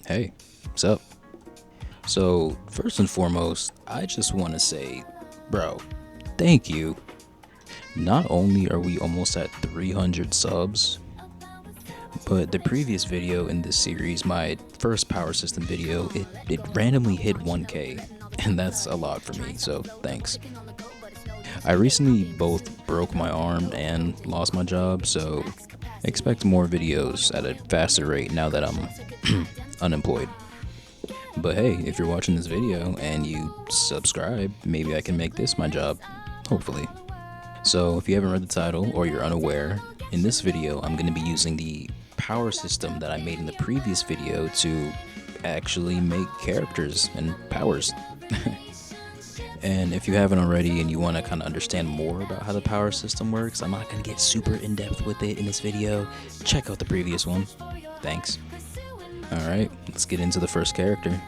Hey, what's up? So, first and foremost, I just want to say, bro, thank you. Not only are we almost at 300 subs, but the previous video in this series, my first power system video, it randomly hit 1K, and that's a lot for me, so thanks. I recently both broke my arm and lost my job, so expect more videos at a faster rate now that I'm unemployed. But hey, if you're watching this video and you subscribe, maybe I can make this my job, hopefully. So if you haven't read the title or you're unaware, in this video I'm going to be using the power system that I made in the previous video to actually make characters and powers. And if you haven't already and you want to kind of understand more about how the power system works, I'm not going to get super in-depth with it in this video. Check out the previous one. Thanks. Alright, let's get into the first character.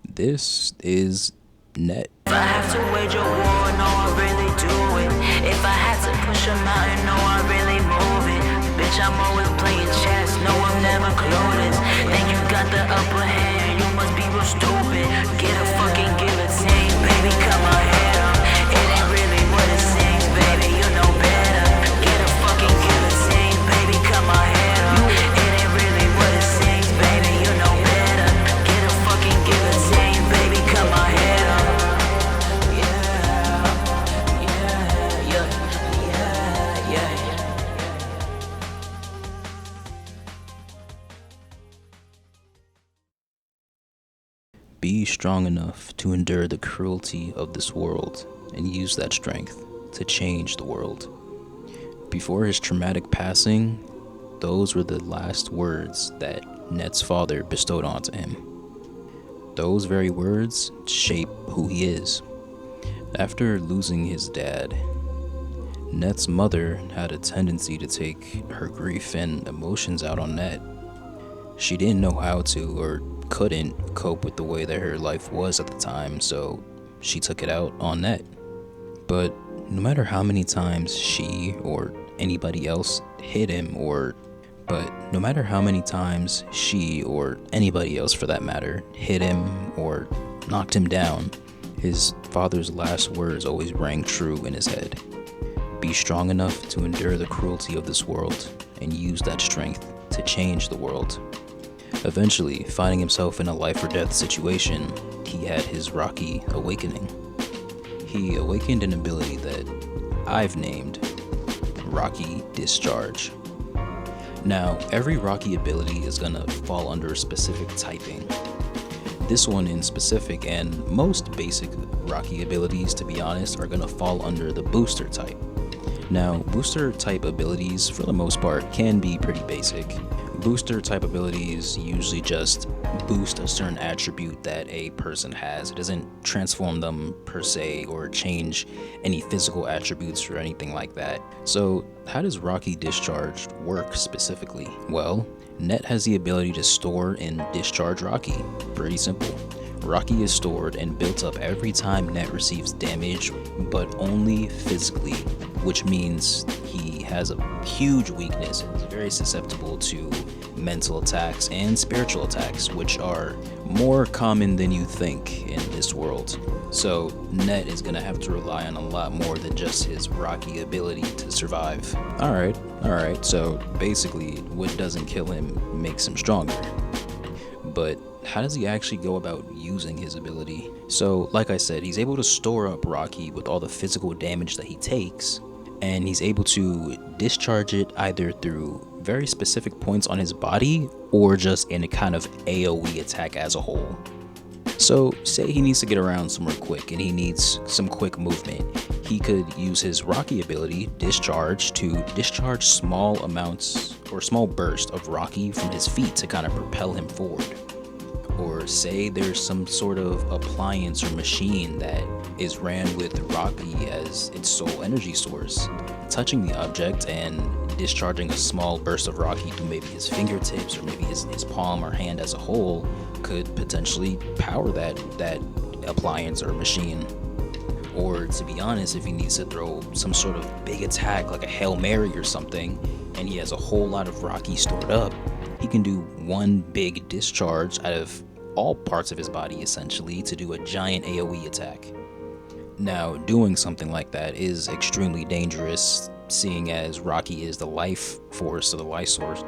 This is Net. If I have to wage a war, no, I really do it. If I had to push a mountain, no, I really move it. Bitch, I'm always playing chess, no, I'm never clueless. Think you got the upper hand, you must be real stupid. Get a fucking guillotine, baby, cut my head off. It ain't really what it seems, baby, you know better. Get a fucking guillotine, baby, cut my head off. It ain't really what it seems, baby, you know better. Get a fucking guillotine, baby, cut my head off. Be strong enough to endure the cruelty of this world and use that strength to change the world. Before his traumatic passing, those were the last words that Net's father bestowed onto him. Those very words shape who he is. After losing his dad, Net's mother had a tendency to take her grief and emotions out on Net. She didn't know how to or couldn't cope with the way that her life was at the time, so she took it out on Net. But no matter how many times she or anybody else hit him, no matter how many times she or anybody else for that matter hit him or knocked him down, his father's last words always rang true in his head. Be strong enough to endure the cruelty of this world and use that strength to change the world. Eventually, finding himself in a life or death situation, he had his Rocky awakening. He awakened an ability that I've named Rocky Discharge. Now, every Rocky ability is gonna fall under a specific typing. This one in specific, and most basic Rocky abilities, to be honest, are gonna fall under the booster type. Now, booster type abilities, for the most part, can be pretty basic. Booster type abilities usually just boost a certain attribute that a person has. It doesn't transform them per se or change any physical attributes or anything like that. So how does Rocky Discharge work specifically? Well, Net has the ability to store and discharge Rocky. Pretty simple. Rocky is stored and built up every time Net receives damage, but only physically, which means he has a huge weakness and is very susceptible to mental attacks and spiritual attacks, which are more common than you think in this world. So Net is gonna have to rely on a lot more than just his Rocky ability to survive. Alright, so basically what doesn't kill him makes him stronger. But how does he actually go about using his ability? So like I said, he's able to store up Rocky with all the physical damage that he takes, and he's able to discharge it either through very specific points on his body or just in a kind of AoE attack as a whole. So say he needs to get around somewhere quick and he needs some quick movement. He could use his Rocky ability, Discharge, to discharge small amounts or small bursts of Rocky from his feet to kind of propel him forward. Or say there's some sort of appliance or machine that is ran with Rocky as its sole energy source. Touching the object and discharging a small burst of Rocky through maybe his fingertips or maybe his palm or hand as a whole could potentially power that appliance or machine. Or to be honest, if he needs to throw some sort of big attack like a Hail Mary or something, and he has a whole lot of Rocky stored up, he can do one big discharge out of all parts of his body essentially to do a giant AoE attack. Now, doing something like that is extremely dangerous, seeing as Rocky is the life force or the life source?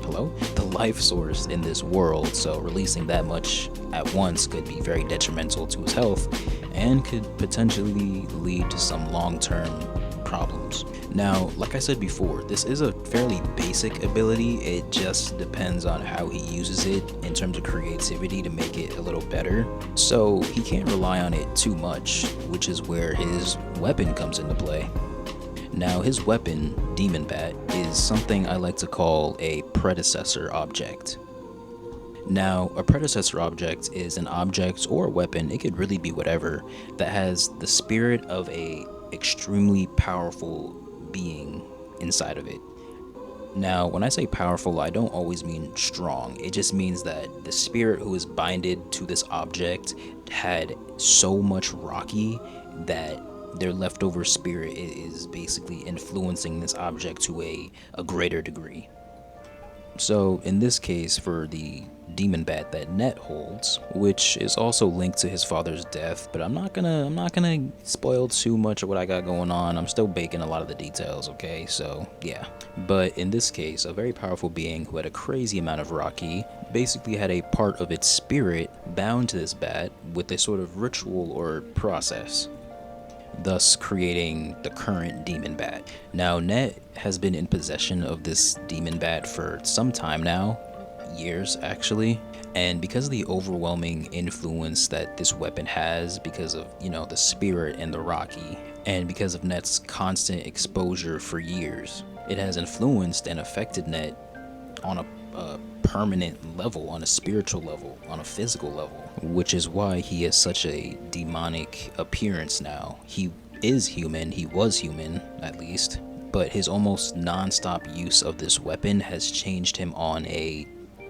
Hello? The life source in this world, so releasing that much at once could be very detrimental to his health and could potentially lead to some long-term problems. Now, like I said before, this is a fairly basic ability. It just depends on how he uses it in terms of creativity to make it a little better. So he can't rely on it too much, which is where his weapon comes into play. Now, his weapon, Demon Bat, is something I like to call a predecessor object. Now, a predecessor object is an object or a weapon, it could really be whatever, that has the spirit of a extremely powerful being inside of it. Now, when I say powerful, I don't always mean strong. It just means that the spirit who is binded to this object had so much Rocky that their leftover spirit is basically influencing this object to a greater degree. So in this case, for the Demon Bat that Net holds, which is also linked to his father's death, but I'm not gonna spoil too much of what I got going on. I'm still baking a lot of the details, okay? So yeah. But in this case, a very powerful being who had a crazy amount of Rocky basically had a part of its spirit bound to this bat with a sort of ritual or process, thus creating the current Demon Bat. Now, Net has been in possession of this Demon Bat for some time now, years actually, and because of the overwhelming influence that this weapon has, because of, you know, the spirit and the Rocky, and because of Net's constant exposure for years, it has influenced and affected Net on a permanent level, on a spiritual level, on a physical level, which is why he has such a demonic appearance now. He is human, he was human at least, but his almost non-stop use of this weapon has changed him on a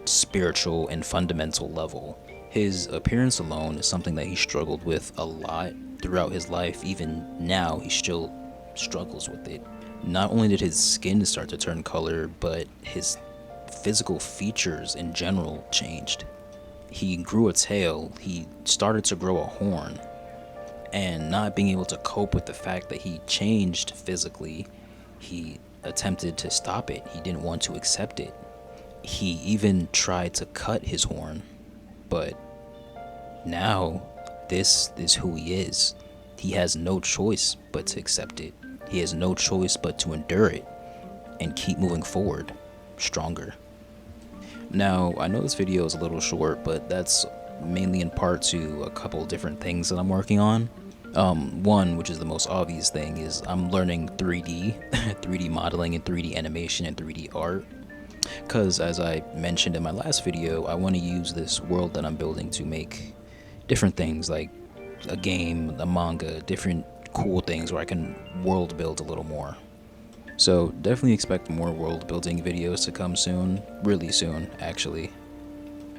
spiritual and fundamental level. His appearance alone is something that he struggled with a lot throughout his life. Even now, he still struggles with it. Not only did his skin start to turn color, but his physical features in general changed. He grew a tail, he started to grow a horn, and not being able to cope with the fact that he changed physically, he attempted to stop it. He didn't want to accept it. He even tried to cut his horn, but now this is who he is. He has no choice but to accept it. He has no choice but to endure it and keep moving forward, stronger. Now, I know this video is a little short, but that's mainly in part to a couple different things that I'm working on. One, which is the most obvious thing, is I'm learning 3D modeling and 3D animation and 3D art. Because as I mentioned in my last video, I want to use this world that I'm building to make different things, like a game, a manga, different cool things where I can world build a little more. So definitely expect more world building videos to come soon, really soon actually.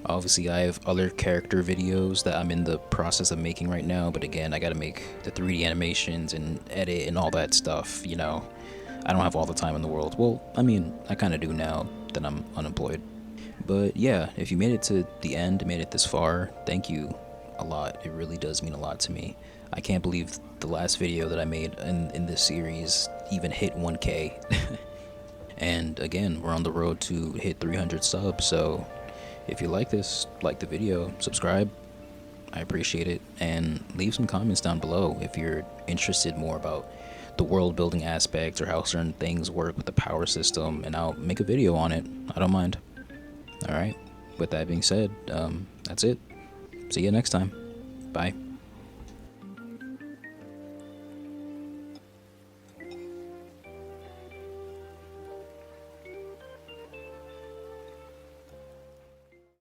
Obviously I have other character videos that I'm in the process of making right now, but again, I gotta make the 3D animations and edit and all that stuff, you know. I don't have all the time in the world. Well, I mean, I kinda do now that I'm unemployed. But yeah, if you made it to the end, made it this far, thank you a lot. It really does mean a lot to me. I can't believe the last video that I made in this series even hit 1K. And again, we're on the road to hit 300 subs, so if you like this, like the video, subscribe. I appreciate it, and leave some comments down below if you're interested more about the world building aspect or how certain things work with the power system, and I'll make a video on it. I don't mind. Alright, with that being said, that's it. See you next time. Bye.